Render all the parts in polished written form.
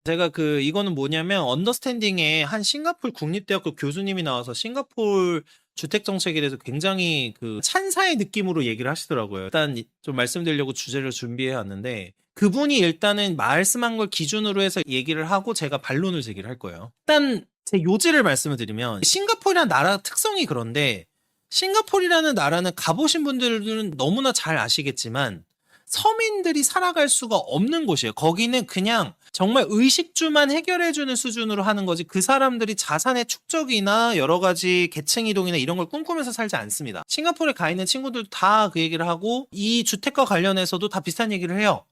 제가 이거는 뭐냐면 언더스탠딩에 한 싱가포르 국립대학교 교수님이 나와서 싱가포르 주택 정책에 대해서 굉장히 찬사의 느낌으로 얘기를 하시더라고요. 일단 좀 말씀드리려고 주제를 준비해 왔는데 그분이 일단은 말씀한 걸 기준으로 해서 얘기를 하고 제가 반론을 제기를 할 거예요. 일단 제 요지를 말씀을 드리면 싱가포르라는 나라 특성이 그런데 싱가포르라는 나라는 가보신 분들은 너무나 잘 아시겠지만 서민들이 살아갈 수가 없는 곳이에요. 거기는 그냥 정말 의식주만 해결해주는 수준으로 하는 거지 그 사람들이 자산의 축적이나 여러 가지 계층 이동이나 이런 걸 꿈꾸면서 살지 않습니다. 싱가포르에 가 있는 친구들도 다 그 얘기를 하고 이 주택과 관련해서도 다 비슷한 얘기를 해요.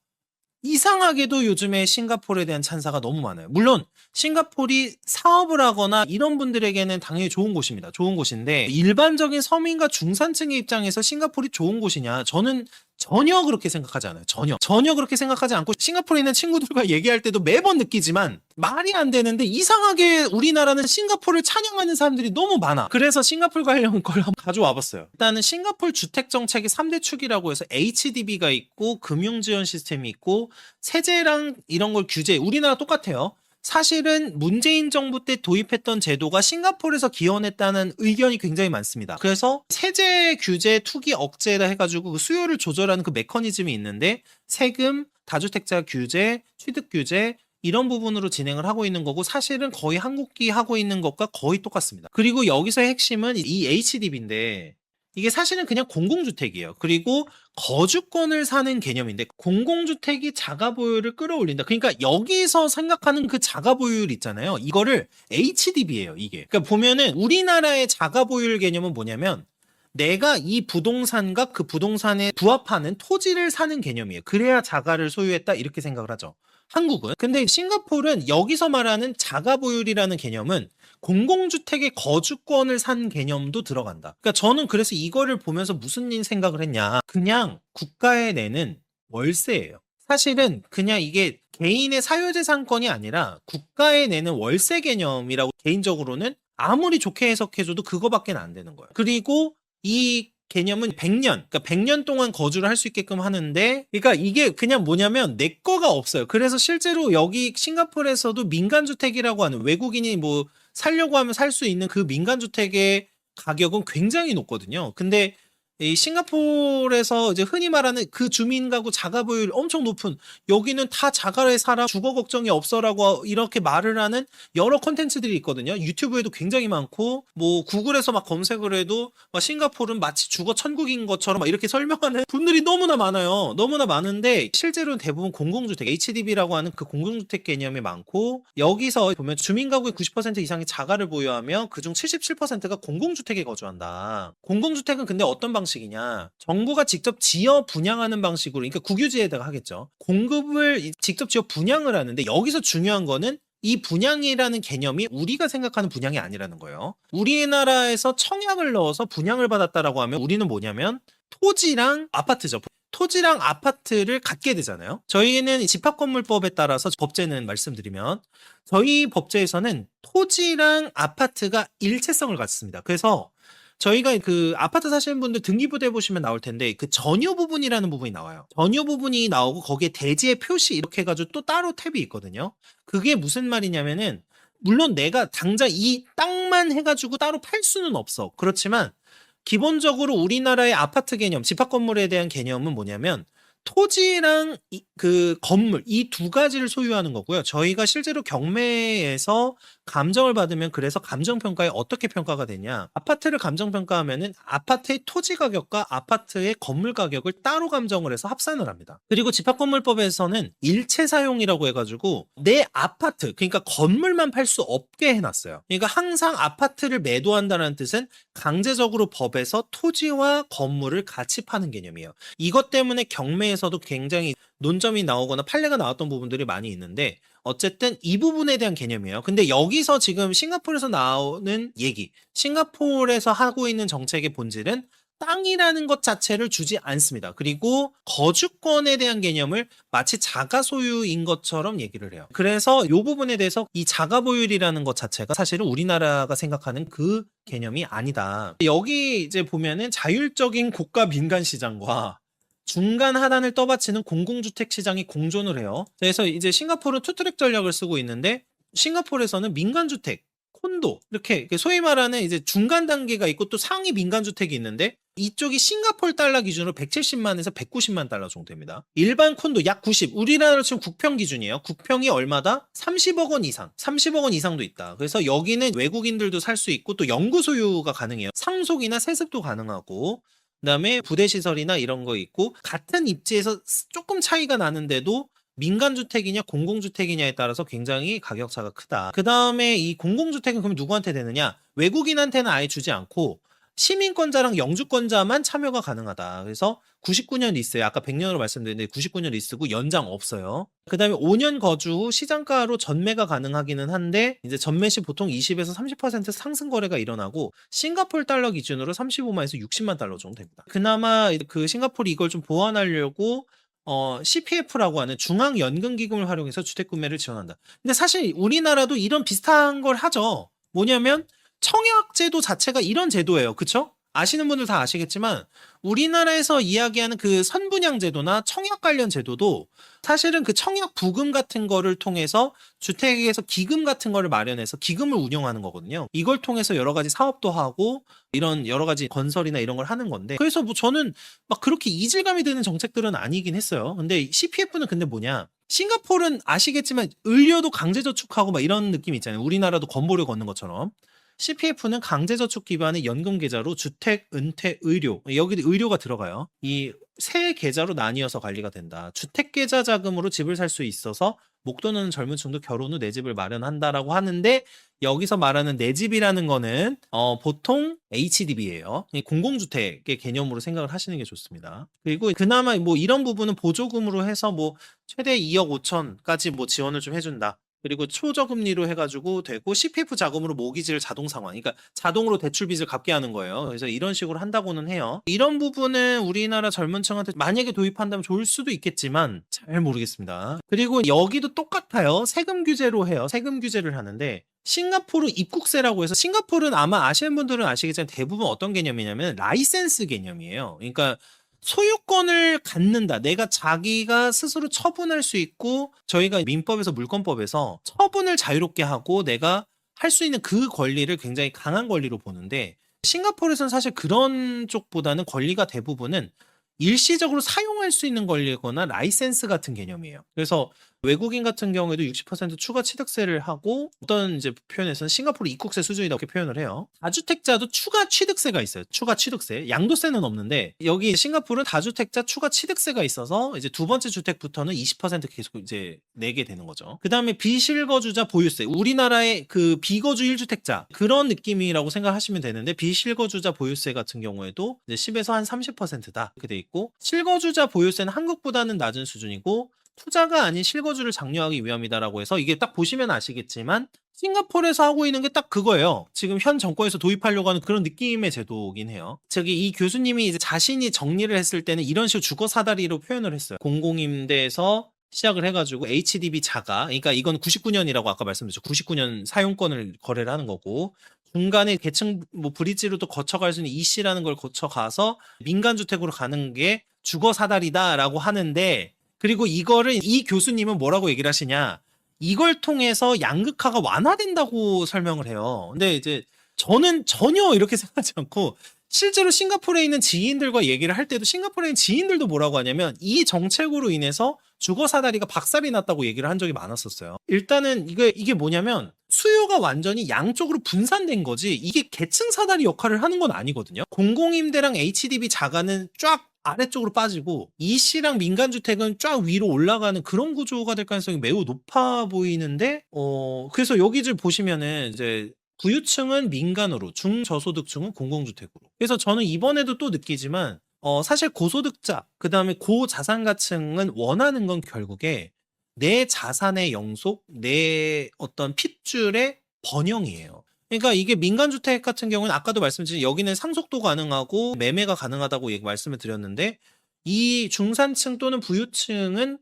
이상하게도 요즘에 싱가포르에 대한 찬사가 너무 많아요. 물론 싱가포르이 사업을 하거나 이런 분들에게는 당연히 좋은 곳입니다. 좋은 곳인데 일반적인 서민과 중산층의 입장에서 싱가포르이 좋은 곳이냐? 저는 전혀 그렇게 생각하지 않아요. 전혀 그렇게 생각하지 않고 싱가포르에 있는 친구들과 얘기할 때도 매번 느끼지만 말이 안 되는데 이상하게 우리나라는 싱가포르를 찬양하는 사람들이 너무 많아. 그래서 싱가포르 관련 걸 한번 가져와 봤어요. 일단은 싱가포르 주택 정책의 3대 축이라고 해서 HDB가 있고 금융 지원 시스템이 있고 세제랑 이런 걸 규제, 우리나라 똑같아요. 사실은 문재인 정부 때 도입했던 제도가 싱가포르에서 기원했다는 의견이 굉장히 많습니다. 그래서 세제 규제, 투기 억제다 해가지고 그 수요를 조절하는 그 메커니즘이 있는데 세금, 다주택자 규제, 취득 규제 이런 부분으로 진행을 하고 있는 거고 사실은 거의 한국이 하고 있는 것과 거의 똑같습니다. 그리고 여기서의 핵심은 이 HDB인데 이게 사실은 그냥 공공주택이에요. 그리고 거주권을 사는 개념인데 공공주택이 자가보유를 끌어올린다. 그러니까 여기서 생각하는 그 자가보유율 있잖아요. 이거를 HDB예요, 이게. 그러니까 보면은 우리나라의 자가보유율 개념은 뭐냐면 내가 이 부동산과 그 부동산에 부합하는 토지를 사는 개념이에요. 그래야 자가를 소유했다 이렇게 생각을 하죠. 한국은. 근데 싱가포르는 여기서 말하는 자가보유율이라는 개념은 공공주택의 거주권을 산 개념도 들어간다. 그러니까 저는 그래서 이거를 보면서 무슨 생각을 했냐. 그냥 국가에 내는 월세예요. 사실은 그냥 이게 개인의 사유재산권이 아니라 국가에 내는 월세 개념이라고 개인적으로는 아무리 좋게 해석해줘도 그거밖에 안 되는 거예요. 그리고 이 개념은 100년, 그러니까 100년 동안 거주를 할 수 있게끔 하는데, 그러니까 이게 그냥 뭐냐면 내 거가 없어요. 그래서 실제로 여기 싱가포르에서도 민간주택이라고 하는 외국인이 뭐 살려고 하면 살 수 있는 그 민간주택의 가격은 굉장히 높거든요. 근데 이 싱가포르에서 이제 흔히 말하는 그 주민 가구 자가 보유율 엄청 높은 여기는 다 자가에 살아 주거 걱정이 없어라고 이렇게 말을 하는 여러 콘텐츠들이 있거든요. 유튜브에도 굉장히 많고 뭐 구글에서 막 검색을 해도 막 싱가포르는 마치 주거 천국인 것처럼 막 이렇게 설명하는 분들이 너무나 많아요. 너무나 많은데 실제로는 대부분 공공주택 HDB라고 하는 그 공공주택 개념이 많고 여기서 보면 주민 가구의 90% 이상이 자가를 보유하며 그중 77%가 공공주택에 거주한다. 공공주택은 근데 어떤 방식이냐? 정부가 직접 지어 분양하는 방식으로, 그러니까 국유지에다가 하겠죠. 공급을 직접 지어 분양을 하는데 여기서 중요한 거는 이 분양이라는 개념이 우리가 생각하는 분양이 아니라는 거예요. 우리나라에서 청약을 넣어서 분양을 받았다라고 하면 우리는 뭐냐면 토지랑 아파트죠. 토지랑 아파트를 갖게 되잖아요. 저희는 집합건물법에 따라서 법제는 말씀드리면 저희 법제에서는 토지랑 아파트가 일체성을 갖습니다. 그래서 저희가 그 아파트 사시는 분들 등기부대 보시면 나올 텐데 그 전유 부분이라는 부분이 나와요. 전유 부분이 나오고 거기에 대지의 표시 이렇게 해가지고 또 따로 탭이 있거든요. 그게 무슨 말이냐면은 물론 내가 당장 이 땅만 해가지고 따로 팔 수는 없어. 그렇지만 기본적으로 우리나라의 아파트 개념, 집합 건물에 대한 개념은 뭐냐면 토지랑 그 건물 이 두 가지를 소유하는 거고요. 저희가 실제로 경매에서 감정을 받으면 그래서 감정평가에 어떻게 평가가 되냐. 아파트를 감정평가하면은 아파트의 토지 가격과 아파트의 건물 가격을 따로 감정을 해서 합산을 합니다. 그리고 집합건물법에서는 일체 사용이라고 해가지고 내 아파트, 그러니까 건물만 팔 수 없게 해놨어요. 그러니까 항상 아파트를 매도한다는 뜻은 강제적으로 법에서 토지와 건물을 같이 파는 개념이에요. 이것 때문에 경매에서도 굉장히 논점이 나오거나 판례가 나왔던 부분들이 많이 있는데 어쨌든 이 부분에 대한 개념이에요. 근데 여기서 지금 싱가포르에서 나오는 얘기, 싱가포르에서 하고 있는 정책의 본질은 땅이라는 것 자체를 주지 않습니다. 그리고 거주권에 대한 개념을 마치 자가 소유인 것처럼 얘기를 해요. 그래서 이 부분에 대해서 이 자가 보유율이라는 것 자체가 사실은 우리나라가 생각하는 그 개념이 아니다. 여기 이제 보면은 자율적인 고가 민간 시장과 중간 하단을 떠받치는 공공주택 시장이 공존을 해요. 그래서 이제 싱가포르는 투트랙 전략을 쓰고 있는데 싱가포르에서는 민간주택, 콘도 이렇게 소위 말하는 이제 중간 단계가 있고 또 상위 민간주택이 있는데 이쪽이 싱가포르 달러 기준으로 170만에서 190만 달러 정도 됩니다. 일반 콘도 약 90, 우리나라로 치면 국평 기준이에요. 국평이 얼마다? 30억 원 이상, 30억 원 이상도 있다. 그래서 여기는 외국인들도 살 수 있고 또 영구 소유가 가능해요. 상속이나 세습도 가능하고 그다음에 부대시설이나 이런 거 있고 같은 입지에서 조금 차이가 나는데도 민간주택이냐 공공주택이냐에 따라서 굉장히 가격차가 크다. 그 다음에 이 공공주택은 그럼 누구한테 되느냐? 외국인한테는 아예 주지 않고 시민권자랑 영주권자만 참여가 가능하다. 그래서 99년 리스에 아까 100년으로 말씀드렸는데 99년 리스고 연장 없어요. 그 다음에 5년 거주 후 시장가로 전매가 가능하기는 한데 이제 전매 시 보통 20에서 30% 상승 거래가 일어나고 싱가포르 달러 기준으로 35만에서 60만 달러 정도 됩니다. 그나마 그 싱가포르 이걸 좀 보완하려고 CPF라고 하는 중앙연금기금을 활용해서 주택 구매를 지원한다. 근데 사실 우리나라도 이런 비슷한 걸 하죠. 뭐냐면 청약제도 자체가 이런 제도예요. 그쵸? 아시는 분들 다 아시겠지만 우리나라에서 이야기하는 그 선분양제도나 청약 관련 제도도 사실은 그 청약 부금 같은 거를 통해서 주택에서 기금 같은 거를 마련해서 기금을 운영하는 거거든요. 이걸 통해서 여러 가지 사업도 하고 이런 여러 가지 건설이나 이런 걸 하는 건데 그래서 뭐 저는 막 그렇게 이질감이 드는 정책들은 아니긴 했어요. 근데 CPF는 근데 뭐냐? 싱가포르는 아시겠지만 의료도 강제저축하고 막 이런 느낌 있잖아요. 우리나라도 건보료 걷는 것처럼. CPF는 강제저축 기반의 연금 계좌로 주택, 은퇴, 의료 여기 의료가 들어가요. 이 세 계좌로 나뉘어서 관리가 된다. 주택 계좌 자금으로 집을 살 수 있어서 목돈은 젊은 층도 결혼 후 내 집을 마련한다라고 하는데 여기서 말하는 내 집이라는 거는 보통 HDB예요. 공공주택의 개념으로 생각을 하시는 게 좋습니다. 그리고 그나마 뭐 이런 부분은 보조금으로 해서 뭐 최대 2억 5천까지 뭐 지원을 좀 해준다. 그리고 초저금리로 해가지고 되고 CPF 자금으로 모기지를 자동 상환, 그러니까 자동으로 대출 빚을 갚게 하는 거예요. 그래서 이런 식으로 한다고는 해요. 이런 부분은 우리나라 젊은 층한테 만약에 도입한다면 좋을 수도 있겠지만 잘 모르겠습니다. 그리고 여기도 똑같아요. 세금 규제로 해요. 세금 규제를 하는데 싱가포르 입국세라고 해서 싱가포르는 아마 아시는 분들은 아시겠지만 대부분 어떤 개념이냐면 라이센스 개념이에요. 그러니까 소유권을 갖는다. 내가 자기가 스스로 처분할 수 있고 저희가 민법에서 물권법에서 처분을 자유롭게 하고 내가 할 수 있는 그 권리를 굉장히 강한 권리로 보는데 싱가포르에서는 사실 그런 쪽보다는 권리가 대부분은 일시적으로 사용할 수 있는 권리거나 라이센스 같은 개념이에요. 그래서 외국인 같은 경우에도 60% 추가 취득세를 하고 어떤 이제 표현에서는 싱가포르 입국세 수준이다 이렇게 표현을 해요. 다주택자도 추가 취득세가 있어요. 추가 취득세. 양도세는 없는데 여기 싱가포르는 다주택자 추가 취득세가 있어서 이제 두 번째 주택부터는 20% 계속 이제 내게 되는 거죠. 그다음에 비실거주자 보유세. 우리나라의 그 비거주 1주택자 그런 느낌이라고 생각하시면 되는데 비실거주자 보유세 같은 경우에도 이제 10에서 한 30%다 이렇게 돼 있고 실거주자 보유세는 한국보다는 낮은 수준이고 투자가 아닌 실거주를 장려하기 위함이다라고 해서 이게 딱 보시면 아시겠지만 싱가포르에서 하고 있는 게 딱 그거예요. 지금 현 정권에서 도입하려고 하는 그런 느낌의 제도긴 해요. 저기 이 교수님이 이제 자신이 정리를 했을 때는 이런 식으로 주거 사다리로 표현을 했어요. 공공임대에서 시작을 해가지고 HDB 자가, 그러니까 이건 99년이라고 아까 말씀드렸죠. 99년 사용권을 거래를 하는 거고 중간에 계층 뭐 브릿지로도 거쳐갈 수 있는 EC라는 걸 거쳐가서 민간주택으로 가는 게 주거 사다리다라고 하는데 그리고 이거를 이 교수님은 뭐라고 얘기를 하시냐 이걸 통해서 양극화가 완화된다고 설명을 해요. 근데 이제 저는 전혀 이렇게 생각하지 않고 실제로 싱가포르에 있는 지인들과 얘기를 할 때도 싱가포르에 있는 지인들도 뭐라고 하냐면 이 정책으로 인해서 주거 사다리가 박살이 났다고 얘기를 한 적이 많았었어요. 일단은 이게 뭐냐면 수요가 완전히 양쪽으로 분산된 거지 이게 계층 사다리 역할을 하는 건 아니거든요. 공공임대랑 HDB 자가는 쫙 아래쪽으로 빠지고 EC랑 민간주택은 쫙 위로 올라가는 그런 구조가 될 가능성이 매우 높아 보이는데 그래서 여기를 보시면은 이제 부유층은 민간으로 중저소득층은 공공주택으로 그래서 저는 이번에도 또 느끼지만 사실 고소득자 그다음에 고자산가층은 원하는 건 결국에 내 자산의 영속 내 어떤 핏줄의 번영이에요. 그러니까 이게 민간주택 같은 경우는 아까도 말씀드린 여기는 상속도 가능하고 매매가 가능하다고 말씀을 드렸는데 이 중산층 또는 부유층은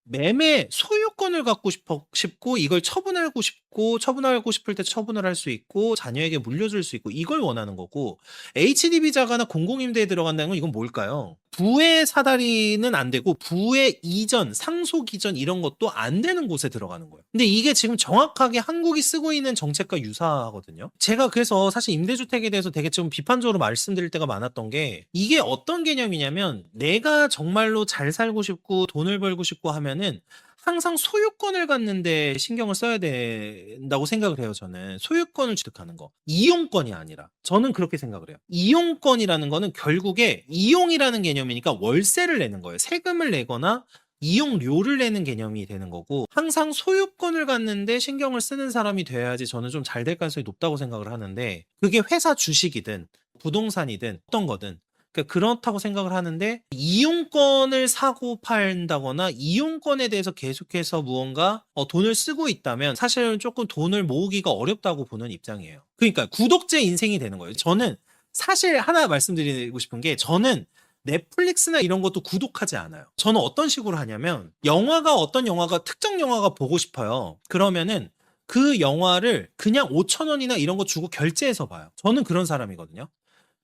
매매 소유권을 갖고 싶고 이걸 처분하고 싶고 있고 처분하고 싶을 때 처분을 할 수 있고 자녀에게 물려줄 수 있고 이걸 원하는 거고 HDB 자가나 공공임대에 들어간다는 건 이건 뭘까요? 부의 사다리는 안 되고 부의 이전, 상속 이전 이런 것도 안 되는 곳에 들어가는 거예요. 근데 이게 지금 정확하게 한국이 쓰고 있는 정책과 유사하거든요. 제가 그래서 사실 임대주택에 대해서 되게 좀 비판적으로 말씀드릴 때가 많았던 게 이게 어떤 개념이냐면 내가 정말로 잘 살고 싶고 돈을 벌고 싶고 하면은 항상 소유권을 갖는데 신경을 써야 된다고 생각을 해요, 저는. 소유권을 취득하는 거. 이용권이 아니라. 저는 그렇게 생각을 해요. 이용권이라는 거는 결국에 이용이라는 개념이니까 월세를 내는 거예요. 세금을 내거나 이용료를 내는 개념이 되는 거고 항상 소유권을 갖는데 신경을 쓰는 사람이 돼야지 저는 좀 잘 될 가능성이 높다고 생각을 하는데 그게 회사 주식이든 부동산이든 어떤 거든 그러니까 그렇다고 생각을 하는데 이용권을 사고 판다거나 이용권에 대해서 계속해서 무언가 돈을 쓰고 있다면 사실은 조금 돈을 모으기가 어렵다고 보는 입장이에요. 그러니까 구독제 인생이 되는 거예요. 저는 사실 하나 말씀드리고 싶은 게 저는 넷플릭스나 이런 것도 구독하지 않아요. 저는 어떤 식으로 하냐면 어떤 영화가 특정 영화가 보고 싶어요. 그러면은 그 영화를 그냥 5,000원이나 이런 거 주고 결제해서 봐요. 저는 그런 사람이거든요.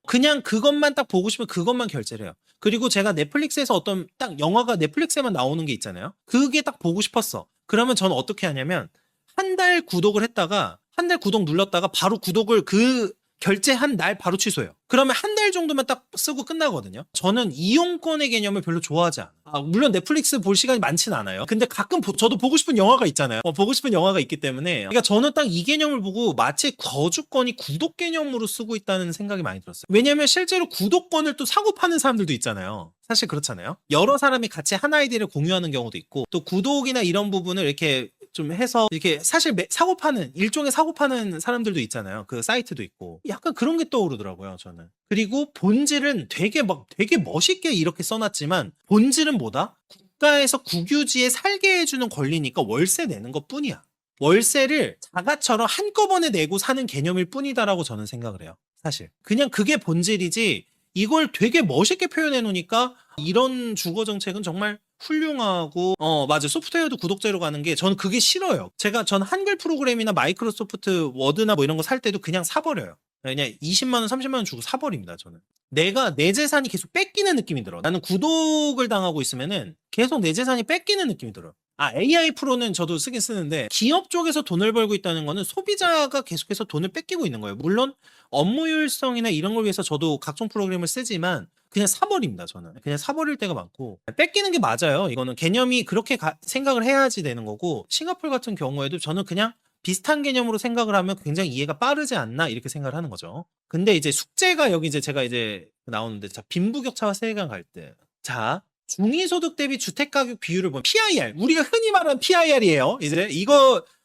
그냥 그것만 딱 보고 싶으면 그것만 결제를 해요. 그리고 제가 넷플릭스에서 어떤 딱 영화가 넷플릭스에만 나오는 게 있잖아요. 그게 딱 보고 싶었어. 그러면 저는 어떻게 하냐면 한 달 구독을 했다가 한 달 구독 눌렀다가 바로 구독을 결제한 날 바로 취소해요. 그러면 한 달 정도만 딱 쓰고 끝나거든요. 저는 이용권의 개념을 별로 좋아하지 않아요. 물론 넷플릭스 볼 시간이 많진 않아요. 근데 가끔 저도 보고 싶은 영화가 있잖아요. 보고 싶은 영화가 있기 때문에 그러니까 저는 딱 이 개념을 보고 마치 거주권이 구독 개념으로 쓰고 있다는 생각이 많이 들었어요. 왜냐면 실제로 구독권을 또 사고 파는 사람들도 있잖아요. 사실 그렇잖아요. 여러 사람이 같이 한 아이디를 공유하는 경우도 있고 또 구독이나 이런 부분을 이렇게 좀 해서 이렇게 사실 일종의 사고 파는 사람들도 있잖아요. 그 사이트도 있고 약간 그런 게 떠오르더라고요, 저는. 그리고 본질은 되게 멋있게 이렇게 써놨지만 본질은 뭐다? 국가에서 국유지에 살게 해주는 권리니까 월세 내는 것 뿐이야. 월세를 자가처럼 한꺼번에 내고 사는 개념일 뿐이다라고 저는 생각을 해요. 사실 그냥 그게 본질이지 이걸 되게 멋있게 표현해 놓으니까 이런 주거 정책은 정말 훌륭하고 맞아 소프트웨어도 구독제로 가는 게 저는 그게 싫어요. 전 한글 프로그램이나 마이크로소프트 워드나 뭐 이런 거 살 때도 그냥 사버려요. 그냥 20만 원 30만 원 주고 사버립니다. 저는 내가 내 재산이 계속 뺏기는 느낌이 들어. 나는 구독을 당하고 있으면은 계속 내 재산이 뺏기는 느낌이 들어요. AI 프로는 저도 쓰긴 쓰는데 기업 쪽에서 돈을 벌고 있다는 거는 소비자가 계속해서 돈을 뺏기고 있는 거예요. 물론 업무 효율성이나 이런 걸 위해서 저도 각종 프로그램을 쓰지만 그냥 사버립니다. 저는 그냥 사버릴 때가 많고 뺏기는 게 맞아요. 이거는 개념이 그렇게 생각을 해야지 되는 거고 싱가포르 같은 경우에도 저는 그냥 비슷한 개념으로 생각을 하면 굉장히 이해가 빠르지 않나 이렇게 생각을 하는 거죠. 근데 이제 숙제가 여기 이제 제가 이제 나오는데 자 빈부격차와 세대간 갈등 자 중위소득 대비 주택가격 비율을 보면 PIR 우리가 흔히 말하는 PIR이에요. 이제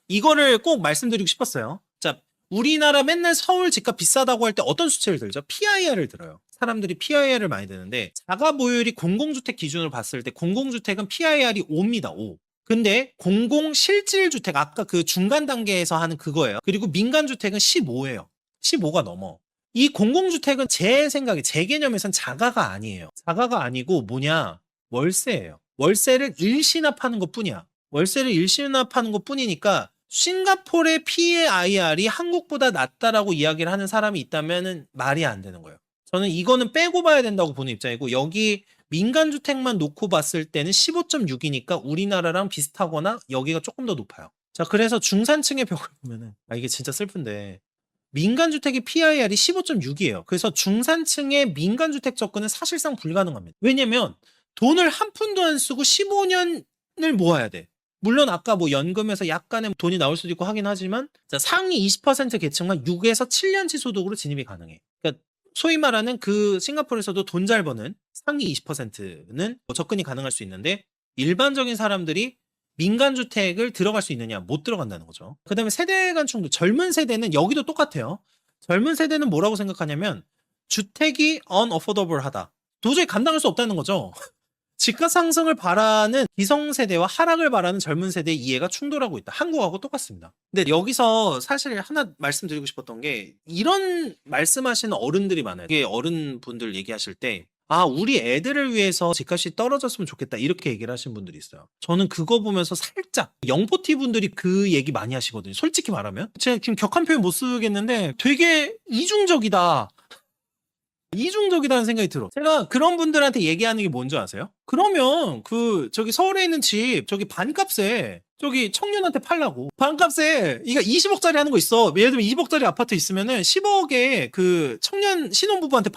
이거를 꼭 말씀드리고 싶었어요. 자 우리나라 맨날 서울 집값 비싸다고 할 때 어떤 수치를 들죠? PIR을 들어요. 사람들이 PIR을 많이 드는데 자가 보유율이 공공주택 기준으로 봤을 때 공공주택은 PIR이 5입니다. 5. 근데 공공실질주택 아까 그 중간 단계에서 하는 그거예요. 그리고 민간주택은 15예요. 15가 넘어. 이 공공주택은 제 생각에 제 개념에선 자가가 아니에요. 자가가 아니고 뭐냐? 월세예요. 월세를 일시납하는 것뿐이야. 월세를 일시납하는 것뿐이니까 싱가포르의 PIR이 한국보다 낮다라고 이야기를 하는 사람이 있다면은 말이 안 되는 거예요. 저는 이거는 빼고 봐야 된다고 보는 입장이고 여기 민간주택만 놓고 봤을 때는 15.6이니까 우리나라랑 비슷하거나 여기가 조금 더 높아요. 자 그래서 중산층의 벽을 보면은 이게 진짜 슬픈데 민간주택의 PIR이 15.6이에요. 그래서 중산층의 민간주택 접근은 사실상 불가능합니다. 왜냐면 돈을 한 푼도 안 쓰고 15년을 모아야 돼. 물론 아까 뭐 연금에서 약간의 돈이 나올 수도 있고 하긴 하지만 자, 상위 20% 계층만 6에서 7년치 소득으로 진입이 가능해. 그러니까 소위 말하는 그 싱가포르에서도 돈 잘 버는 상위 20%는 접근이 가능할 수 있는데 일반적인 사람들이 민간주택을 들어갈 수 있느냐 못 들어간다는 거죠. 그 다음에 세대 간 충돌 젊은 세대는 여기도 똑같아요. 젊은 세대는 뭐라고 생각하냐면 주택이 unaffordable하다. 도저히 감당할 수 없다는 거죠. 집값 상승을 바라는 기성세대와 하락을 바라는 젊은 세대의 이해가 충돌하고 있다. 한국하고 똑같습니다. 근데 여기서 사실 하나 말씀드리고 싶었던 게 이런 말씀하시는 어른들이 많아요. 이게 어른분들 얘기하실 때 우리 애들을 위해서 집값이 떨어졌으면 좋겠다. 이렇게 얘기를 하신 분들이 있어요. 저는 그거 보면서 살짝 영포티 분들이 그 얘기 많이 하시거든요. 솔직히 말하면. 제가 지금 격한 표현 못 쓰겠는데 되게 이중적이다. 이중적이다는 생각이 들어. 제가 그런 분들한테 얘기하는 게 뭔지 아세요? 그러면 저기 서울에 있는 집 저기 반값에 저기 청년한테 팔라고. 반값에 이거 20억짜리 하는 거 있어. 예를 들면 20억짜리 아파트 있으면은 10억에 그 청년 신혼부부한테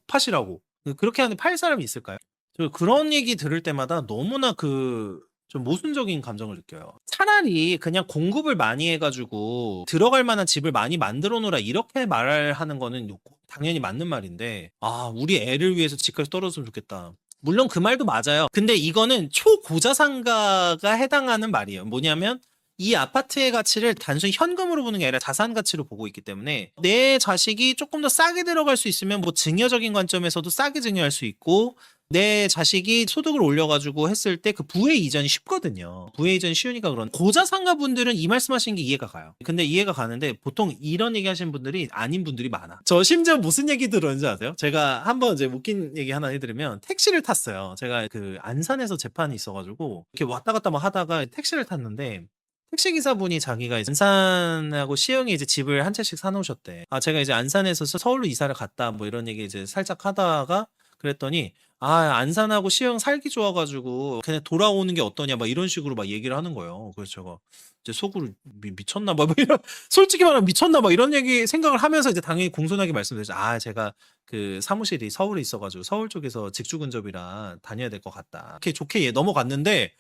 파시라고. 그렇게 하는데 팔 사람이 있을까요? 저 그런 얘기 들을 때마다 너무나 좀 모순적인 감정을 느껴요. 차라리 그냥 공급을 많이 해가지고 들어갈 만한 집을 많이 만들어 놓으라 이렇게 말하는 거는 당연히 맞는 말인데, 우리 애를 위해서 집값이 떨어졌으면 좋겠다. 물론 그 말도 맞아요. 근데 이거는 초고자산가가 해당하는 말이에요. 뭐냐면 이 아파트의 가치를 단순히 현금으로 보는 게 아니라 자산 가치로 보고 있기 때문에 내 자식이 조금 더 싸게 들어갈 수 있으면 뭐 증여적인 관점에서도 싸게 증여할 수 있고, 내 자식이 소득을 올려가지고 했을 때 그 부의 이전이 쉽거든요. 부의 이전이 쉬우니까 그런 고자산가 분들은 이 말씀하시는 게 이해가 가요. 근데 이해가 가는데 보통 이런 얘기 하시는 분들이 아닌 분들이 많아. 저 심지어 무슨 얘기 들었는지 아세요? 제가 한번 이제 웃긴 얘기 하나 해드리면, 택시를 탔어요. 제가 그 안산에서 재판이 있어가지고 이렇게 왔다 갔다 막 하다가 택시를 탔는데, 택시기사분이 자기가 이제 안산하고 시흥에 이제 집을 한 채씩 사놓으셨대. 제가 이제 안산에서 서울로 이사를 갔다 뭐 이런 얘기 이제 살짝 하다가 그랬더니, 안산하고 시흥 살기 좋아가지고 그냥 돌아오는 게 어떠냐 막 이런 식으로 막 얘기를 하는 거예요. 그래서 제가 이제 속으로 미쳤나 봐. 뭐 이런, 솔직히 말하면 미쳤나 봐. 이런 얘기 생각을 하면서 이제 당연히 공손하게 말씀드렸죠. 제가 그 사무실이 서울에 있어가지고 서울 쪽에서 직주 근접이라 다녀야 될 것 같다. 이렇게 좋게 넘어갔는데,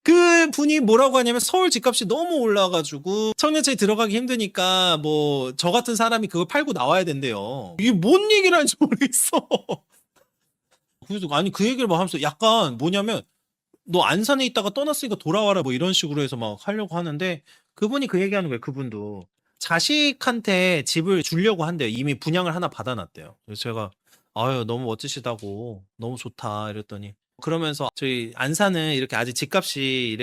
그 분이 뭐라고 하냐면 서울 집값이 너무 올라가지고 청년차에 들어가기 힘드니까 뭐 저 같은 사람이 그걸 팔고 나와야 된대요. 이게 뭔 얘기를 하는지 모르겠어. 그래서 그 얘기를 막 하면서 약간 뭐냐면, 너 안산에 있다가 떠났으니까 돌아와라 뭐 이런 식으로 해서 막 하려고 하는데, 그분이 그 얘기하는 거예요. 그분도 자식한테 집을 주려고 한대요. 이미 분양을 하나 받아놨대요. 그래서 제가 너무 멋지시다고, 너무 좋다 이랬더니, 그러면서 저희 안산은 이렇게 아직 집값이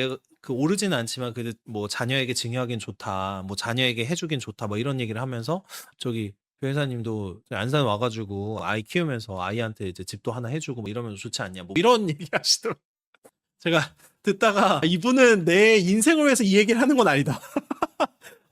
오르지는 않지만 그래도 뭐 자녀에게 증여하긴 좋다, 뭐 자녀에게 해주긴 좋다, 뭐 이런 얘기를 하면서, 저기 변호사님도 안산 와가지고 아이 키우면서 아이한테 이제 집도 하나 해주고 뭐 이러면 좋지 않냐, 뭐 이런 얘기 하시더라고요. 제가 듣다가 이분은 내 인생을 위해서 이 얘기를 하는 건 아니다.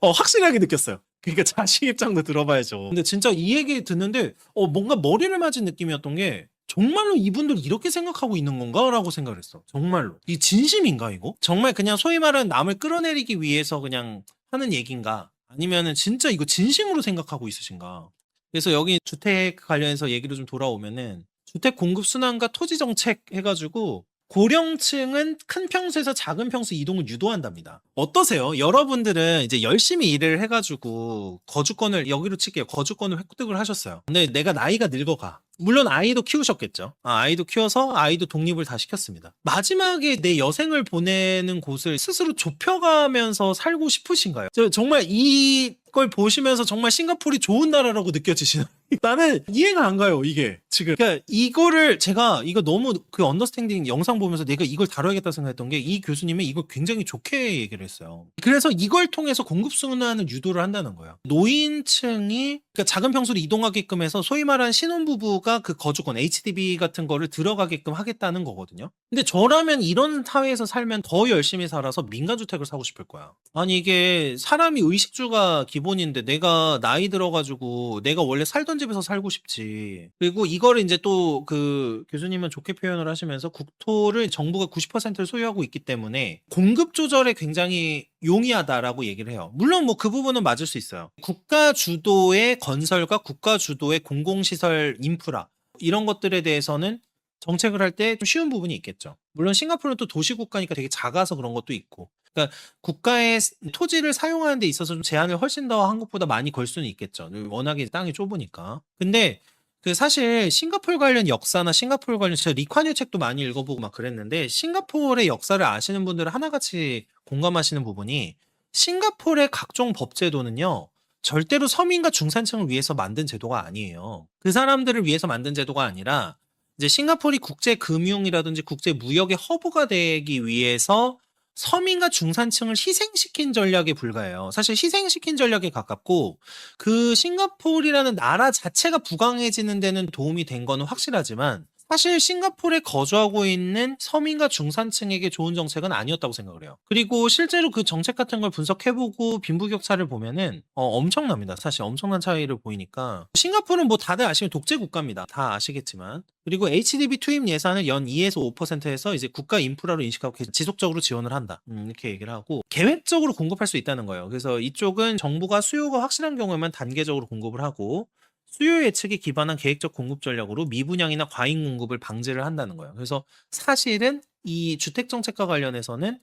확실하게 느꼈어요. 그러니까 자식 입장도 들어봐야죠. 근데 진짜 이 얘기 듣는데 뭔가 머리를 맞은 느낌이었던 게, 정말로 이분들 이렇게 생각하고 있는 건가? 라고 생각을 했어. 정말로. 이 진심인가 이거? 정말 그냥 소위 말하는 남을 끌어내리기 위해서 그냥 하는 얘기인가? 아니면은 진짜 이거 진심으로 생각하고 있으신가? 그래서 여기 주택 관련해서 얘기로 좀 돌아오면은, 주택 공급 순환과 토지 정책 해가지고 고령층은 큰 평수에서 작은 평수 이동을 유도한답니다. 어떠세요? 여러분들은 이제 열심히 일을 해가지고 거주권을, 여기로 칠게요, 거주권을 획득을 하셨어요. 근데 내가 나이가 늙어가. 물론 아이도 키우셨겠죠. 아이도 키워서 아이도 독립을 다 시켰습니다. 마지막에 내 여생을 보내는 곳을 스스로 좁혀가면서 살고 싶으신가요? 정말 이걸 보시면서 정말 싱가포르이 좋은 나라라고 느껴지시나요? 나는 이해가 안 가요, 이게 지금. 그러니까 이거를 제가 이거 너무 그 언더스탠딩 영상 보면서 내가 이걸 다뤄야겠다 생각했던 게, 이 교수님이 이걸 굉장히 좋게 얘기를 했어요. 그래서 이걸 통해서 공급순환을 유도를 한다는 거예요. 노인층이 그러니까 작은 평수로 이동하게끔 해서 소위 말하는 신혼부부가 그 거주권 HDB 같은 거를 들어가게끔 하겠다는 거거든요. 근데 저라면 이런 사회에서 살면 더 열심히 살아서 민간주택을 사고 싶을 거야. 아니 이게 사람이 의식주가 기본인데, 내가 나이 들어가지고 내가 원래 살던 집에서 살고 싶지. 그리고 이거를 이제 또 그 교수님은 좋게 표현을 하시면서, 국토를 정부가 90%를 소유하고 있기 때문에 공급 조절에 굉장히 용이하다라고 얘기를 해요. 물론 뭐 그 부분은 맞을 수 있어요. 국가 주도의 건설과 국가 주도의 공공시설 인프라, 이런 것들에 대해서는 정책을 할 때 좀 쉬운 부분이 있겠죠. 물론 싱가포르는 또 도시국가니까 되게 작아서 그런 것도 있고, 그러니까 국가의 토지를 사용하는 데 있어서 좀 제한을 훨씬 더 한국보다 많이 걸 수는 있겠죠. 워낙에 땅이 좁으니까. 근데 그 사실 싱가포르 관련 역사나 싱가포르 관련, 제가 리콴유 책도 많이 읽어보고 막 그랬는데, 싱가포르의 역사를 아시는 분들은 하나같이 공감하시는 부분이, 싱가포르의 각종 법제도는요, 절대로 서민과 중산층을 위해서 만든 제도가 아니에요. 그 사람들을 위해서 만든 제도가 아니라, 이제 싱가포르이 국제 금융이라든지 국제 무역의 허브가 되기 위해서 서민과 중산층을 희생시킨 전략에 불과해요. 사실 희생시킨 전략에 가깝고, 그 싱가포르라는 나라 자체가 부강해지는 데는 도움이 된 거는 확실하지만, 사실 싱가포르에 거주하고 있는 서민과 중산층에게 좋은 정책은 아니었다고 생각을 해요. 그리고 실제로 그 정책 같은 걸 분석해보고 빈부격차를 보면은 엄청납니다. 사실 엄청난 차이를 보이니까. 싱가포르는 뭐 다들 아시면 독재 국가입니다. 다 아시겠지만. 그리고 HDB 투입 예산을 연 2에서 5%에서 이제 국가 인프라로 인식하고 지속적으로 지원을 한다. 이렇게 얘기를 하고 계획적으로 공급할 수 있다는 거예요. 그래서 이쪽은 정부가 수요가 확실한 경우에만 단계적으로 공급을 하고 수요 예측에 기반한 계획적 공급 전략으로 미분양이나 과잉 공급을 방지를 한다는 거예요. 그래서 사실은 이 주택 정책과 관련해서는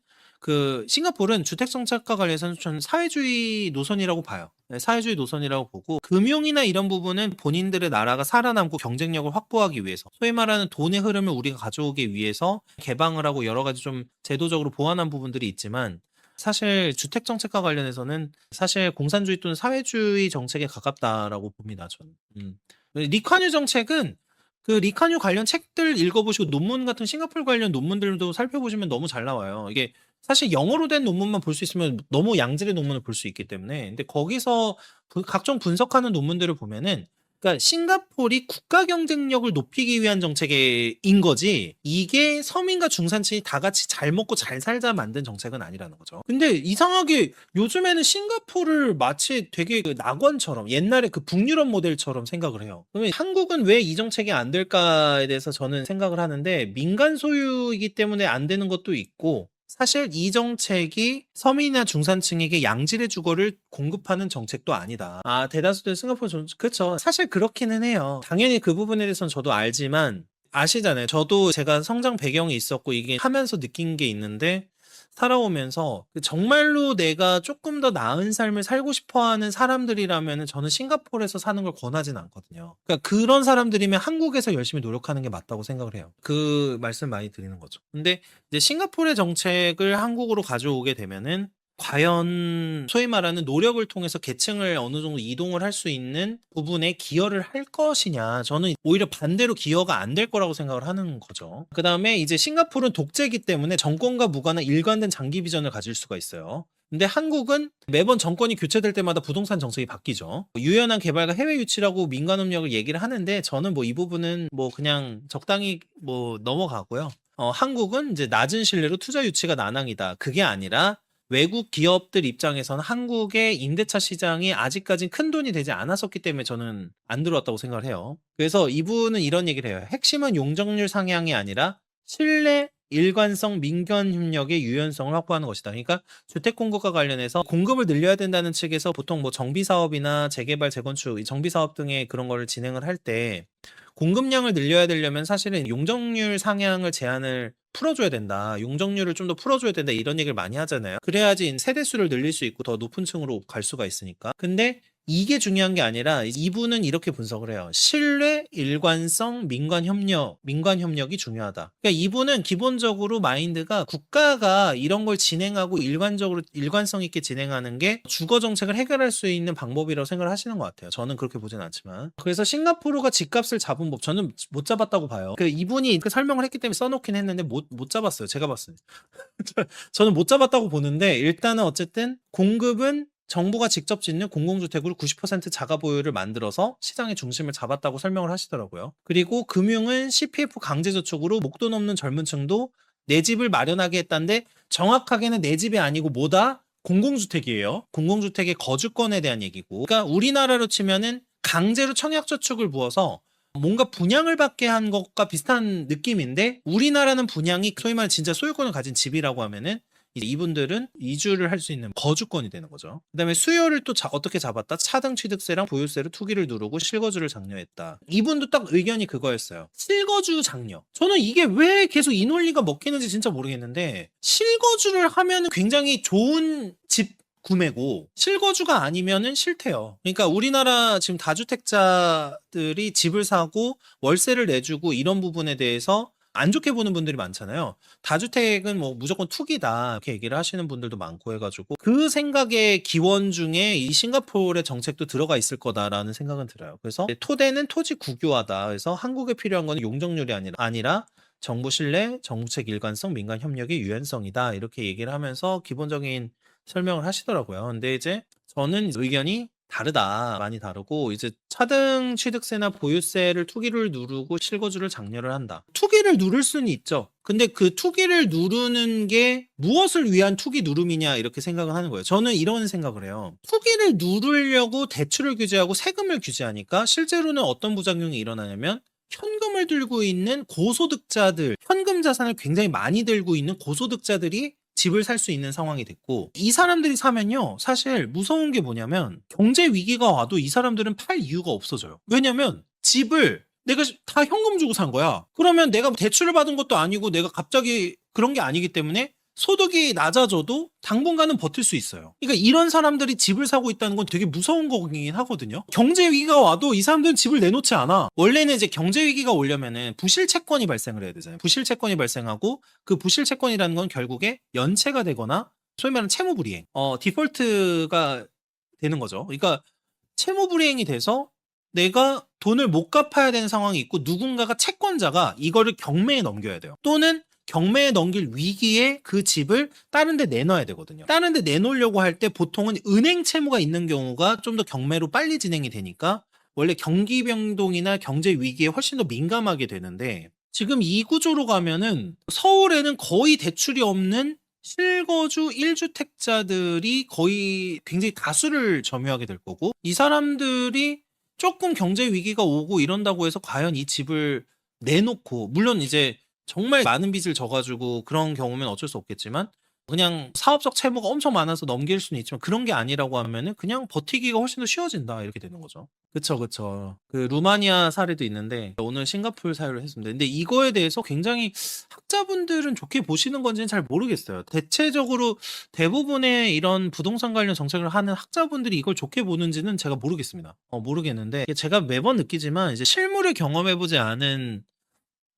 싱가포르는 주택 정책과 관련해서는 전 사회주의 노선이라고 봐요. 네, 사회주의 노선이라고 보고 금융이나 이런 부분은 본인들의 나라가 살아남고 경쟁력을 확보하기 위해서 소위 말하는 돈의 흐름을 우리가 가져오기 위해서 개방을 하고 여러 가지 좀 제도적으로 보완한 부분들이 있지만 사실 주택 정책과 관련해서는 사실 공산주의 또는 사회주의 정책에 가깝다라고 봅니다, 저는. 리카뉴 정책은 리카뉴 관련 책들 읽어보시고 논문 같은 싱가포르 관련 논문들도 살펴보시면 너무 잘 나와요. 이게 사실 영어로 된 논문만 볼 수 있으면 너무 양질의 논문을 볼 수 있기 때문에. 근데 거기서 각종 분석하는 논문들을 보면은 그러니까 싱가포르이 국가 경쟁력을 높이기 위한 정책인 거지 이게 서민과 중산층이 다 같이 잘 먹고 잘 살자 만든 정책은 아니라는 거죠. 근데 이상하게 요즘에는 싱가포르를 마치 되게 낙원처럼 옛날에 북유럽 모델처럼 생각을 해요. 그러면 한국은 왜 이 정책이 안 될까에 대해서 저는 생각을 하는데 민간 소유이기 때문에 안 되는 것도 있고 사실 이 정책이 서민이나 중산층에게 양질의 주거를 공급하는 정책도 아니다. 대다수들 싱가포르 그렇죠. 사실 그렇기는 해요. 당연히 그 부분에 대해서는 저도 알지만 아시잖아요. 저도 제가 성장 배경이 있었고 이게 하면서 느낀 게 있는데 살아오면서 정말로 내가 조금 더 나은 삶을 살고 싶어하는 사람들이라면 저는 싱가포르에서 사는 걸 권하진 않거든요. 그러니까 그런 사람들이면 한국에서 열심히 노력하는 게 맞다고 생각을 해요. 그 말씀 많이 드리는 거죠. 근데 이제 싱가포르의 정책을 한국으로 가져오게 되면은 과연 소위 말하는 노력을 통해서 계층을 어느 정도 이동을 할 수 있는 부분에 기여를 할 것이냐 저는 오히려 반대로 기여가 안 될 거라고 생각을 하는 거죠. 그 다음에 이제 싱가포르는 독재이기 때문에 정권과 무관한 일관된 장기 비전을 가질 수가 있어요. 근데 한국은 매번 정권이 교체될 때마다 부동산 정책이 바뀌죠. 유연한 개발과 해외 유치라고 민간 협력을 얘기를 하는데 저는 뭐 이 부분은 뭐 그냥 적당히 뭐 넘어가고요. 한국은 이제 낮은 신뢰로 투자 유치가 난항이다. 그게 아니라 외국 기업들 입장에서는 한국의 임대차 시장이 아직까진 큰 돈이 되지 않았었기 때문에 저는 안 들어왔다고 생각을 해요. 그래서 이분은 이런 얘기를 해요. 핵심은 용적률 상향이 아니라 신뢰, 일관성, 민간 협력의 유연성을 확보하는 것이다. 그러니까 주택 공급과 관련해서 공급을 늘려야 된다는 측에서 보통 뭐 정비 사업이나 재개발, 재건축, 정비 사업 등의 그런 거를 진행을 할 때 공급량을 늘려야 되려면 사실은 용적률 상향을 제한을 풀어줘야 된다. 용적률을 좀 더 풀어줘야 된다. 이런 얘기를 많이 하잖아요. 그래야지 세대수를 늘릴 수 있고 더 높은 층으로 갈 수가 있으니까. 근데 이게 중요한 게 아니라 이분은 이렇게 분석을 해요. 신뢰, 일관성, 민간 협력이 중요하다. 그러니까 이분은 기본적으로 마인드가 국가가 이런 걸 진행하고 일관성 있게 진행하는 게 주거 정책을 해결할 수 있는 방법이라고 생각을 하시는 것 같아요. 저는 그렇게 보진 않지만. 그래서 싱가포르가 집값을 잡은 법 저는 못 잡았다고 봐요. 이분이 설명을 했기 때문에 써놓긴 했는데 못 잡았어요. 제가 봤어요. 저는 못 잡았다고 보는데 일단은 어쨌든 공급은 정부가 직접 짓는 공공주택으로 90% 자가 보유를 만들어서 시장의 중심을 잡았다고 설명을 하시더라고요. 그리고 금융은 CPF 강제저축으로 목돈 없는 젊은 층도 내 집을 마련하게 했다는데 정확하게는 내 집이 아니고 뭐다? 공공주택이에요. 공공주택의 거주권에 대한 얘기고. 그러니까 우리나라로 치면은 강제로 청약저축을 부어서 뭔가 분양을 받게 한 것과 비슷한 느낌인데 우리나라는 분양이 소위 말해 진짜 소유권을 가진 집이라고 하면은 이분들은 이주를 할 수 있는 거주권이 되는 거죠. 그다음에 수요를 또 어떻게 잡았다? 차등 취득세랑 보유세로 투기를 누르고 실거주를 장려했다. 이분도 딱 의견이 그거였어요. 실거주 장려. 저는 이게 왜 계속 이 논리가 먹히는지 진짜 모르겠는데 실거주를 하면 굉장히 좋은 집 구매고 실거주가 아니면은 싫대요. 그러니까 우리나라 지금 다주택자들이 집을 사고 월세를 내주고 이런 부분에 대해서 안 좋게 보는 분들이 많잖아요. 다주택은 뭐 무조건 투기다 이렇게 얘기를 하시는 분들도 많고 해가지고 그 생각의 기원 중에 이 싱가포르의 정책도 들어가 있을 거다라는 생각은 들어요. 그래서 토대는 토지 국유화다. 그래서 한국에 필요한 건 용적률이 아니라 정부 신뢰, 정책 일관성, 민간 협력의 유연성이다 이렇게 얘기를 하면서 기본적인 설명을 하시더라고요. 근데 이제 저는 의견이 다르다. 많이 다르고 이제 차등 취득세나 보유세를 투기를 누르고 실거주를 장려를 한다. 투기를 누를 수는 있죠. 근데 그 투기를 누르는 게 무엇을 위한 투기 누름이냐 이렇게 생각을 하는 거예요. 저는 이런 생각을 해요. 투기를 누르려고 대출을 규제하고 세금을 규제하니까 실제로는 어떤 부작용이 일어나냐면 현금을 들고 있는 고소득자들, 현금 자산을 굉장히 많이 들고 있는 고소득자들이 집을 살 수 있는 상황이 됐고, 이 사람들이 사면요 사실 무서운 게 뭐냐면 경제 위기가 와도 이 사람들은 팔 이유가 없어져요. 왜냐면 집을 내가 다 현금 주고 산 거야. 그러면 내가 대출을 받은 것도 아니고 내가 갑자기 그런 게 아니기 때문에 소득이 낮아져도 당분간은 버틸 수 있어요. 그러니까 이런 사람들이 집을 사고 있다는 건 되게 무서운 거긴 하거든요. 경제 위기가 와도 이 사람들은 집을 내놓지 않아. 원래는 이제 경제 위기가 오려면은 부실 채권이 발생을 해야 되잖아요. 부실 채권이 발생하고 그 부실 채권이라는 건 결국에 연체가 되거나 소위 말하는 채무 불이행, 디폴트가 되는 거죠. 그러니까 채무 불이행이 돼서 내가 돈을 못 갚아야 되는 상황이 있고 누군가가 채권자가 이거를 경매에 넘겨야 돼요. 또는 경매에 넘길 위기에 그 집을 다른 데 내놔야 되거든요. 다른 데 내놓으려고 할 때 보통은 은행 채무가 있는 경우가 좀 더 경매로 빨리 진행이 되니까 원래 경기 변동이나 경제 위기에 훨씬 더 민감하게 되는데, 지금 이 구조로 가면은 서울에는 거의 대출이 없는 실거주 1주택자들이 거의 굉장히 다수를 점유하게 될 거고, 이 사람들이 조금 경제 위기가 오고 이런다고 해서 과연 이 집을 내놓고, 물론 이제 정말 많은 빚을 져가지고 그런 경우면 어쩔 수 없겠지만 그냥 사업적 채무가 엄청 많아서 넘길 수는 있지만 그런 게 아니라고 하면은 그냥 버티기가 훨씬 더 쉬워진다 이렇게 되는 거죠. 그쵸, 그쵸. 그 루마니아 사례도 있는데 오늘 싱가포르 사례로 했습니다. 근데 이거에 대해서 굉장히 학자분들은 좋게 보시는 건지는 잘 모르겠어요. 대체적으로 대부분의 이런 부동산 관련 정책을 하는 학자분들이 이걸 좋게 보는지는 제가 모르겠습니다. 모르겠는데 제가 매번 느끼지만 이제 실물을 경험해보지 않은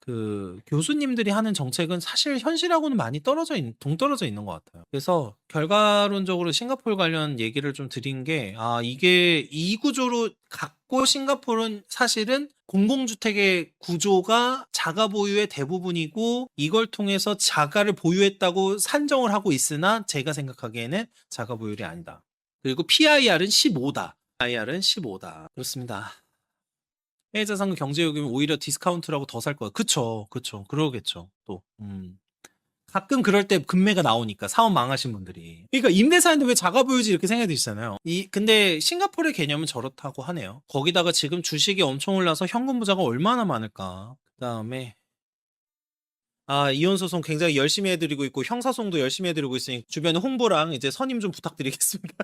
그 교수님들이 하는 정책은 사실 현실하고는 많이 동떨어져 있는 것 같아요. 그래서 결과론적으로 싱가포르 관련 얘기를 좀 드린 게, 이게 이 구조로 갖고 싱가포르는 사실은 공공주택의 구조가 자가 보유의 대부분이고 이걸 통해서 자가를 보유했다고 산정을 하고 있으나 제가 생각하기에는 자가 보유율이 아니다. 그리고 PIR은 15다. PIR은 15다. 그렇습니다. 해외자산금 경제요금이 오히려 디스카운트라고 더 살 거야. 그쵸, 그쵸. 그러겠죠. 또, 가끔 그럴 때 금매가 나오니까 사업 망하신 분들이. 그러니까 임대사인데 왜 자가보유지 이렇게 생각이 드시잖아요. 근데 싱가포르의 개념은 저렇다고 하네요. 거기다가 지금 주식이 엄청 올라서 현금 부자가 얼마나 많을까. 그 다음에 이혼 소송 굉장히 열심히 해드리고 있고 형사소송도 열심히 해드리고 있으니 주변에 홍보랑 이제 선임 좀 부탁드리겠습니다.